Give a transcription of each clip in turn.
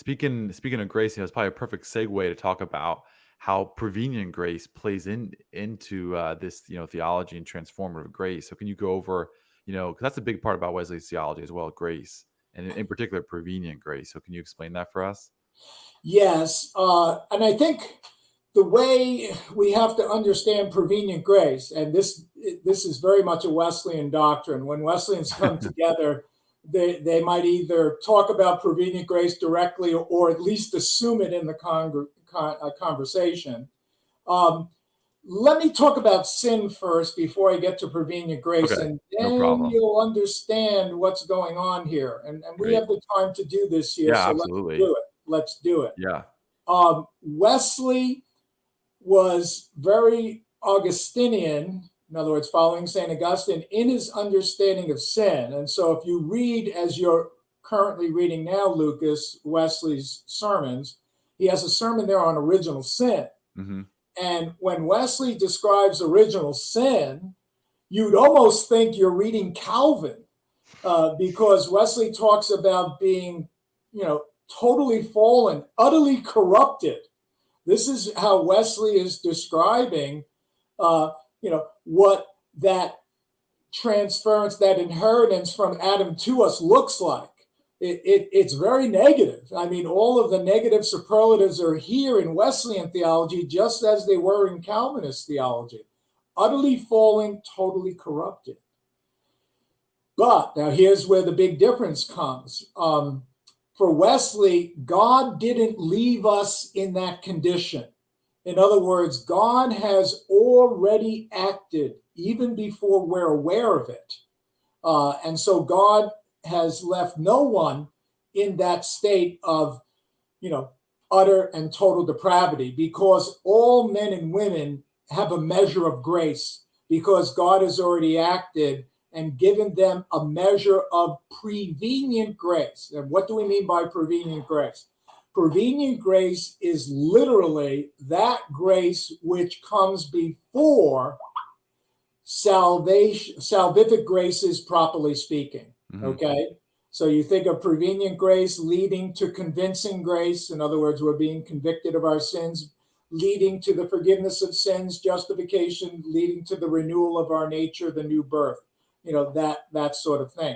speaking of grace, it's probably a perfect segue to talk about how prevenient grace plays into this, theology and transformative grace. So, can you go over, because that's a big part about Wesley's theology as well, grace, and in particular, prevenient grace. So, can you explain that for us? Yes, and I think the way we have to understand prevenient grace, and this is very much a Wesleyan doctrine. When Wesleyans come together, they might either talk about prevenient grace directly or at least assume it in the conversation. Um, Let me talk about sin first before I get to prevenient grace, Okay, and no then problem. you'll understand what's going on here. And we Great. have the time to do this here, Yeah, so let's absolutely. do it. Let's do it. Yeah. Wesley was very Augustinian, in other words, following St. Augustine, in his understanding of sin. And so if you read, as you're currently reading now, Lucas, Wesley's sermons, he has a sermon there on original sin. Hmm. And when Wesley describes original sin, you'd almost think you're reading Calvin, because Wesley talks about being, totally fallen, utterly corrupted. This is how Wesley is describing, what that transference, that inheritance from Adam to us looks like. It's very negative. I mean, all of the negative superlatives are here in Wesleyan theology, just as they were in Calvinist theology. Utterly falling, totally corrupted. But now here's where the big difference comes. For Wesley, God didn't leave us in that condition. In other words, God has already acted even before we're aware of it. And so God has left no one in that state of, utter and total depravity, because all men and women have a measure of grace, because God has already acted and given them a measure of prevenient grace. And what do we mean by prevenient grace? Prevenient grace is literally that grace which comes before salvation, salvific graces, properly speaking. Hmm. Okay? So you think of prevenient grace leading to convincing grace. In other words, we're being convicted of our sins, leading to the forgiveness of sins, justification, leading to the renewal of our nature, the new birth, that sort of thing.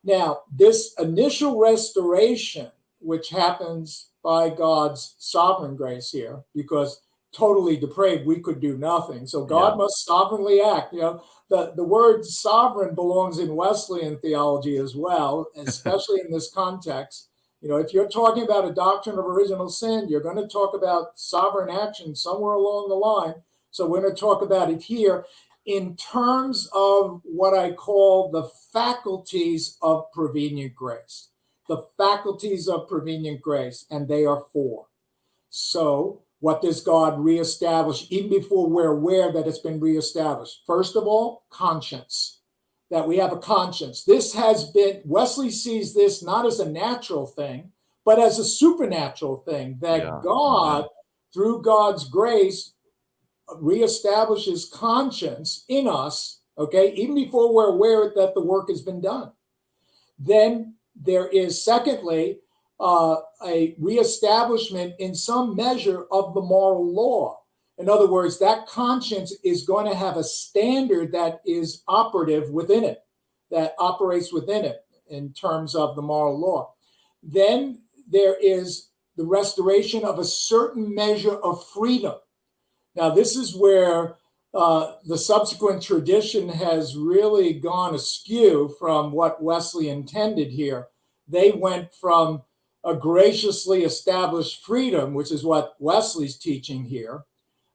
Now, this initial restoration, which happens by God's sovereign grace here, because totally depraved, we could do nothing. So Yeah. God must sovereignly act. The word sovereign belongs in Wesleyan theology as well, especially in this context. If you're talking about a doctrine of original sin, you're going to talk about sovereign action somewhere along the line. So we're going to talk about it here in terms of what I call the faculties of prevenient grace. The faculties of prevenient grace, and they are four. So, what does God reestablish even before we're aware that it's been reestablished? First of all, conscience, that we have a conscience. This has been, Wesley sees this not as a natural thing, but as a supernatural thing, that Yeah. Amen. God, through God's grace, reestablishes conscience in us, okay, even before we're aware that the work has been done. Then there is, secondly, a reestablishment in some measure of the moral law. In other words, that conscience is going to have a standard that is operative within it, that operates within it in terms of the moral law. Then there is the restoration of a certain measure of freedom. Now, this is where the subsequent tradition has really gone askew from what Wesley intended here. They went from a graciously established freedom, which is what Wesley's teaching here,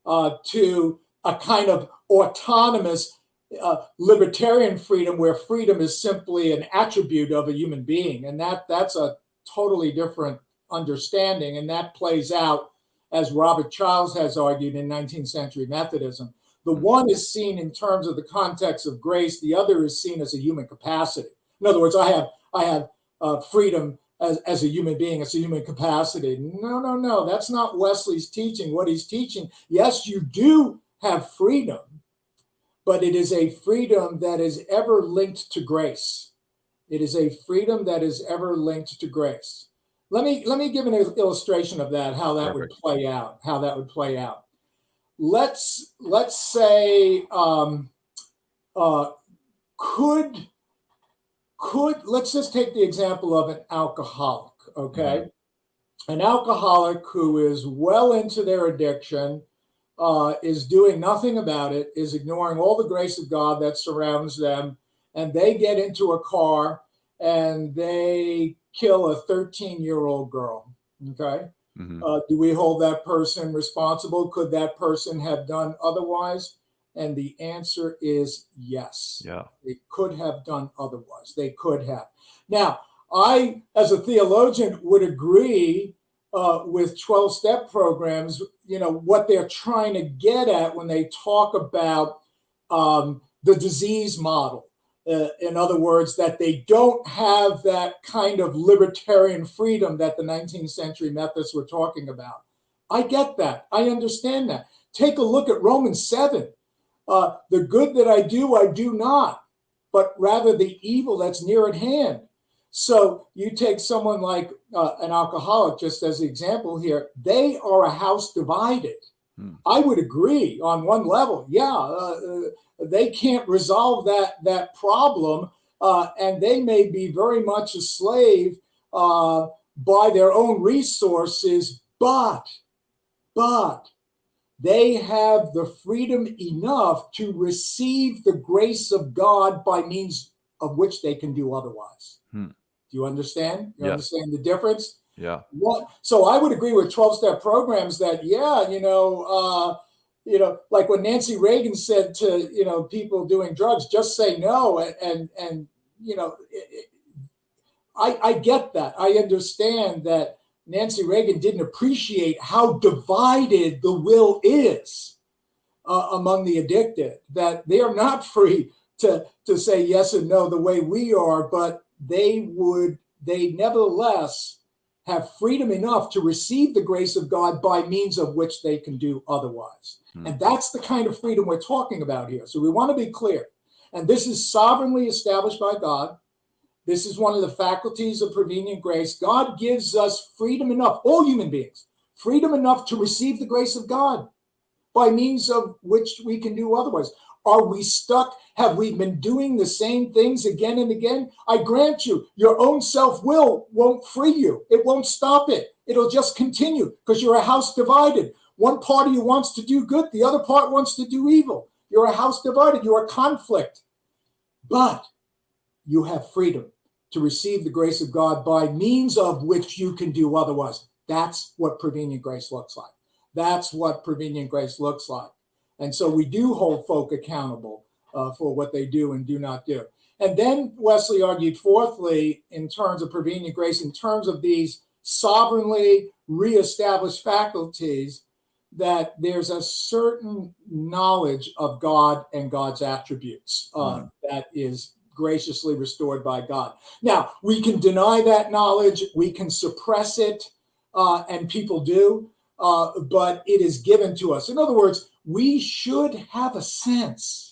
to a kind of autonomous libertarian freedom, where freedom is simply an attribute of a human being. And that's a totally different understanding. And that plays out, as Robert Childs has argued, in 19th century Methodism. The one is seen in terms of the context of grace. The other is seen as a human capacity. In other words, I have freedom as a human being, as a human capacity. No, that's not Wesley's teaching. What he's teaching, yes, you do have freedom, but it is a freedom that is ever linked to grace. It is a freedom that is ever linked to grace. let me give an illustration of that, how that would Perfect. play out. How that would play out. Let's say uh, could let's just take the example of an alcoholic. Hmm. Okay, an alcoholic who is well into their addiction, is doing nothing about it, is ignoring all the grace of God that surrounds them, and they get into a car and they kill a 13-year-old girl. Okay. Hmm. Do we hold that person responsible? Could that person have done otherwise? And the answer is yes. Yeah. They could have done otherwise. They could have. Now, I, as a theologian, would agree with 12-step programs, what they're trying to get at when they talk about the disease model. In other words, that they don't have that kind of libertarian freedom that the 19th century Methodists were talking about. I get that. I understand that. Take a look at Romans 7. The good that I do not, but rather the evil that's near at hand. So you take someone like an alcoholic, just as an example here, they are a house divided. Hmm. I would agree on one level. Yeah, they can't resolve that problem, and they may be very much a slave by their own resources, but they have the freedom enough to receive the grace of God by means of which they can do otherwise. Hmm. Do you understand? You Yes. understand the difference? Yeah. So I would agree with 12-step programs that, yeah, like when Nancy Reagan said to, people doing drugs, just say no. And I get that. I understand that Nancy Reagan didn't appreciate how divided the will is among the addicted, that they are not free to say yes and no the way we are, but they nevertheless have freedom enough to receive the grace of God by means of which they can do otherwise. Hmm. And that's the kind of freedom we're talking about here. So we want to be clear. And this is sovereignly established by God. This is one of the faculties of prevenient grace. God gives us freedom enough, all human beings, freedom enough to receive the grace of God by means of which we can do otherwise. Are we stuck? Have we been doing the same things again and again? I grant you, your own self-will won't free you. It won't stop it. It'll just continue because you're a house divided. One part of you wants to do good. The other part wants to do evil. You're a house divided. You're a conflict. But you have freedom to receive the grace of God by means of which you can do otherwise. That's what prevenient grace looks like. That's what prevenient grace looks like. And so we do hold folk accountable for what they do and do not do. And then Wesley argued, fourthly, in terms of prevenient grace, in terms of these sovereignly reestablished faculties, that there's a certain knowledge of God and God's attributes that is graciously restored by God. Now, we can deny that knowledge, we can suppress it, and people do, but it is given to us. In other words, we should have a sense.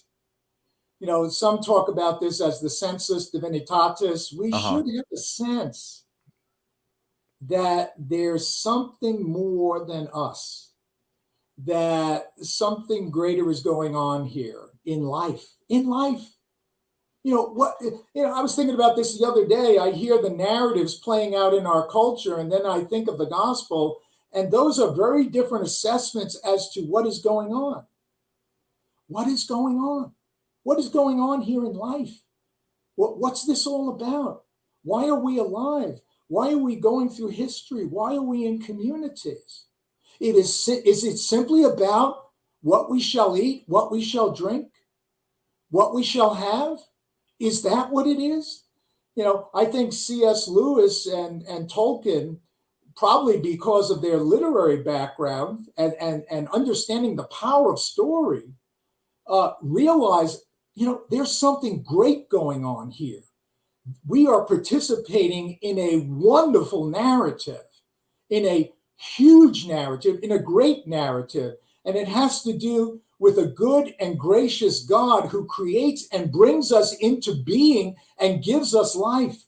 Some talk about this as the sensus divinitatis. We should have a sense that there's something more than us, that something greater is going on here in life. I was thinking about this the other day. I hear the narratives playing out in our culture, and then I think of the gospel, and those are very different assessments as to what is going on. What is going on? What is going on here in life? What's this all about? Why are we alive? Why are we going through history? Why are we in communities? Is it simply about what we shall eat, what we shall drink, what we shall have? Is that what it is? I think C.S. Lewis and Tolkien, probably because of their literary background and understanding the power of story, realize, there's something great going on here. We are participating in a wonderful narrative, in a huge narrative, in a great narrative. And it has to do with a good and gracious God who creates and brings us into being and gives us life.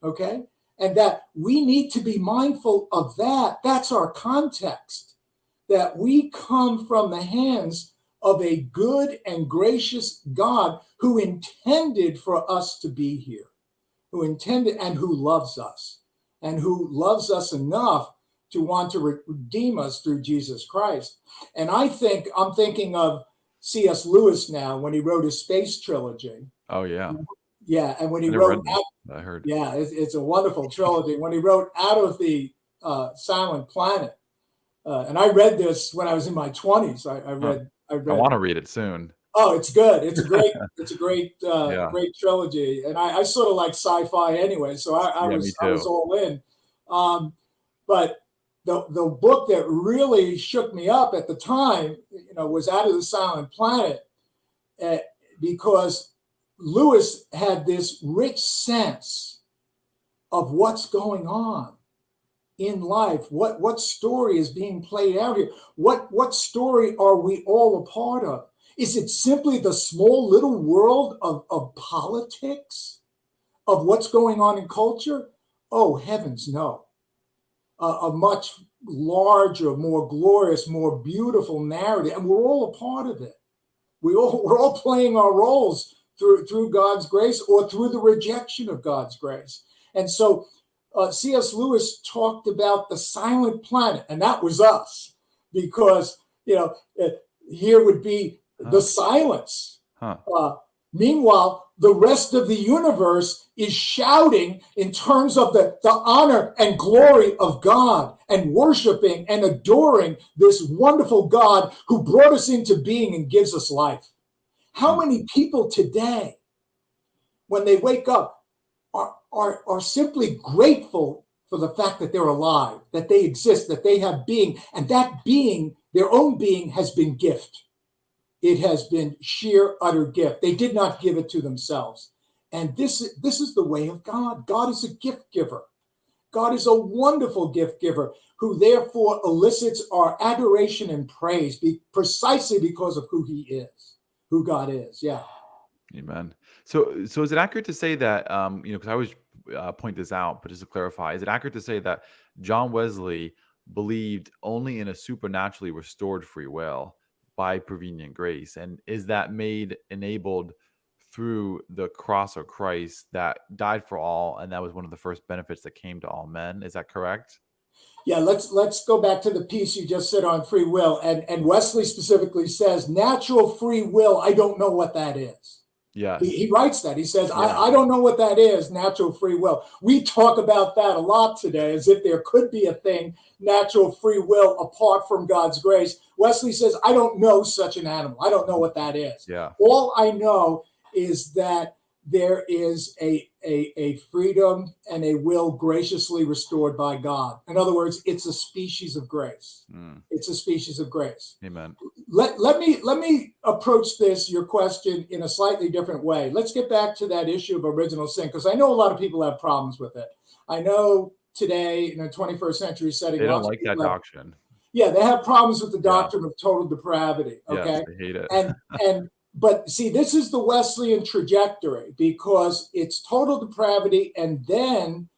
Okay? And that we need to be mindful of that. That's our context, that we come from the hands of a good and gracious God who intended for us to be here, who intended and who loves us, and who loves us enough to want to redeem us through Jesus Christ. And I'm thinking of C.S. Lewis now when he wrote his space trilogy. Oh yeah. Yeah, and when he I never wrote read that. I heard. yeah, it's a wonderful trilogy. When he wrote Out of the Silent Planet, and I read this when I was in my 20s. I Huh. read. I want to read it soon. Oh, it's good. It's a great. It's a great, Yeah. great trilogy. And I sort of like sci-fi anyway, so I Yeah, me was too. all in. But the book that really shook me up at the time, was Out of the Silent Planet, uh, because Lewis had this rich sense of what's going on in life. What story is being played out here? What story are we all a part of? Is it simply the small little world of politics, of what's going on in culture? Oh, heavens, no. A much larger, more glorious, more beautiful narrative, and we're all a part of it. We're all playing our roles through God's grace or through the rejection of God's grace. And so C.S. Lewis talked about the silent planet, and that was us, because here would be the silence. Huh. Meanwhile, the rest of the universe is shouting in terms of the honor and glory of God, and worshiping and adoring this wonderful God who brought us into being and gives us life. How many people today, when they wake up, are simply grateful for the fact that they're alive, that they exist, that they have being, and that being, their own being, has been gift. It has been sheer, utter gift. They did not give it to themselves. And this is the way of God. God is a gift giver. God is a wonderful gift giver who therefore elicits our adoration and praise precisely because of who he is, who God is. Yeah. Amen. So is it accurate to say that, because I always point this out, but just to clarify, is it accurate to say that John Wesley believed only in a supernaturally restored free will by prevenient grace? And is that enabled through the cross of Christ that died for all, and that was one of the first benefits that came to all men? Is that correct? Yeah, let's go back to the piece you just said on free will. And Wesley specifically says, natural free will, I don't know what that is. Yes. He writes that. He says, Yeah. I don't know what that is, natural free will. We talk about that a lot today, as if there could be a thing, natural free will, apart from God's grace. Wesley says, I don't know such an animal. I don't know what that is. Yeah. All I know is that there is a freedom and a will graciously restored by God. In other words, it's a species of grace. It's a species of grace. Amen. Let me approach your question in a slightly different way. Let's get back to that issue of original sin, because I know a lot of people have problems with it. I know today in a 21st century setting, They don't lots of like that people have, doctrine. yeah, they have problems with the doctrine of total depravity. Yes, Okay, they hate it. But see, this is the Wesleyan trajectory, because it's total depravity and then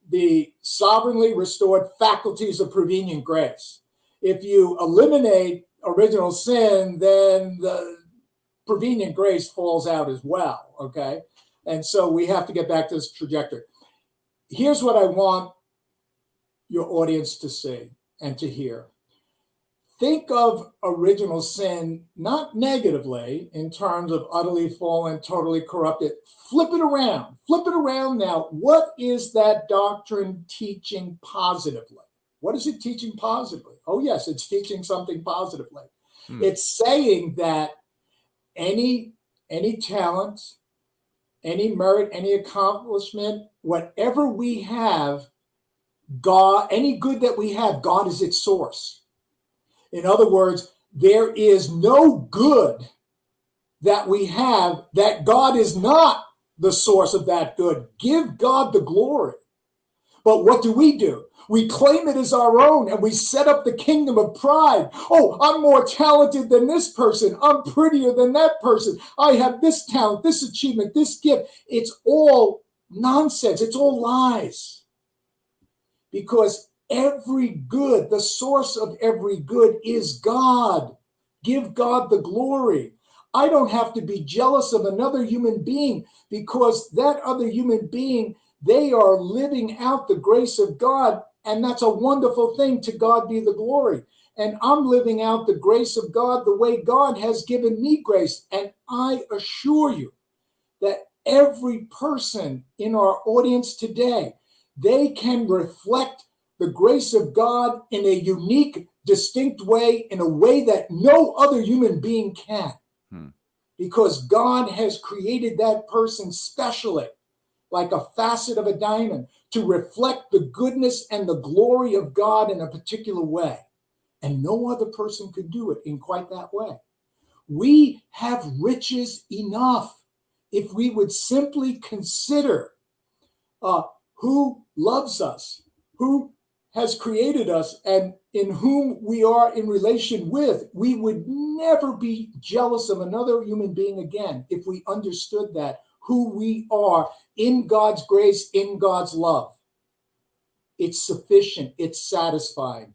the sovereignly restored faculties of prevenient grace. If you eliminate original sin, then the prevenient grace falls out as well, okay? And so we have to get back to this trajectory. Here's what I want your audience to see and to hear. Think of original sin not negatively in terms of utterly fallen, totally corrupted. Flip it around. Flip it around now. What is that doctrine teaching positively? What is it teaching positively? Oh, yes, it's teaching something positively. It's saying that any talent, any merit, any accomplishment, whatever we have, God, any good that we have, God is its source. In other words, there is no good that we have that God is not the source of that good. Give God the glory. But what do? We claim it as our own, and we set up the kingdom of pride. Oh, I'm more talented than this person. I'm prettier than that person. I have this talent, this achievement, this gift. It's all nonsense. It's all lies. because every good, the source of every good is God. Give God the glory. I don't have to be jealous of another human being because that other human being, they are living out the grace of God, and that's a wonderful thing. To God be the glory. And I'm living out the grace of God the way God has given me grace. And I assure you that every person in our audience today, they can reflect the grace of God in a unique, distinct way, in a way that no other human being can. Because God has created that person specially, like a facet of a diamond, to reflect the goodness and the glory of God in a particular way. And no other person could do it in quite that way. We have riches enough if we would simply consider who loves us, who has created us, and in whom we are in relation with. We would never be jealous of another human being again if we understood that, who we are in God's grace, in God's love. It's sufficient. It's satisfying.